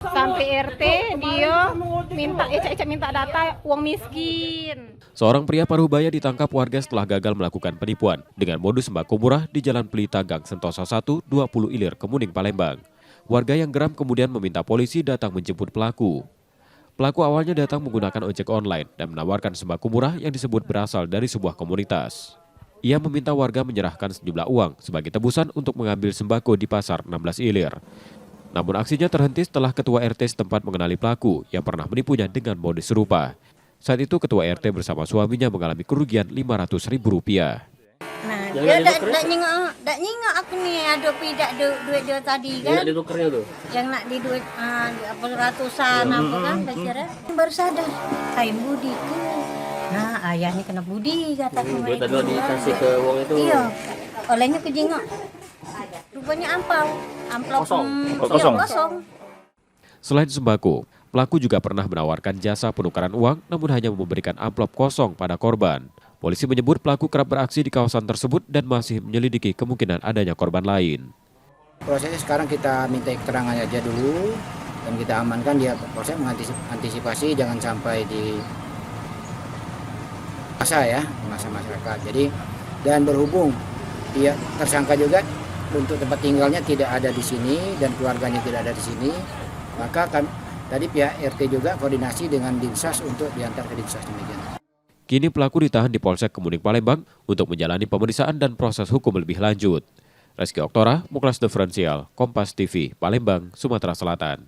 Sampai RT dia minta data uang miskin. Seorang pria Parubaya ditangkap warga setelah gagal melakukan penipuan dengan modus sembako murah di Jalan Pelita Gang Sentosa 1, 20 Ilir, Kemuning, Palembang. Warga yang geram kemudian meminta polisi datang menjemput pelaku. Pelaku awalnya datang menggunakan ojek online dan menawarkan sembako murah yang disebut berasal dari sebuah komunitas. Ia meminta warga menyerahkan sejumlah uang sebagai tebusan untuk mengambil sembako di Pasar 16 Ilir. Namun aksinya terhenti setelah ketua RT setempat mengenali pelaku yang pernah menipunya dengan modus serupa. Saat itu ketua RT bersama suaminya mengalami kerugian Rp500.000. Nah, dia tak nyingok aku nih ada pidak duit dia tadi kan. Yang nak ditukernya tuh? Yang nak di duit apa ratusan apa kan kira. Baru sadar, kain budi ke. Nah, ayahnya kena budi kataku Duit mereka. tadi dikasih ke uang itu. Iya. Olehnya ke jingok. Rupanya amplop Kosong. Kosong. Selain sembako, pelaku juga pernah menawarkan jasa penukaran uang namun hanya memberikan amplop kosong pada korban. Polisi menyebut pelaku kerap beraksi di kawasan tersebut dan masih menyelidiki kemungkinan adanya korban lain. Prosesnya sekarang kita minta keterangan aja dulu dan kita amankan dia. Proses mengantisipasi jangan sampai di masa masyarakat. Jadi dan berhubung dia tersangka juga untuk tempat tinggalnya tidak ada di sini dan keluarganya tidak ada di sini, maka kan tadi pihak RT juga koordinasi dengan Dinsas untuk diantar ke Dinsas demikian. Kini pelaku ditahan di Polsek Kemuning, Palembang untuk menjalani pemeriksaan dan proses hukum lebih lanjut. Reski Oktora, Muklas Diferensial, Kompas TV, Palembang, Sumatera Selatan.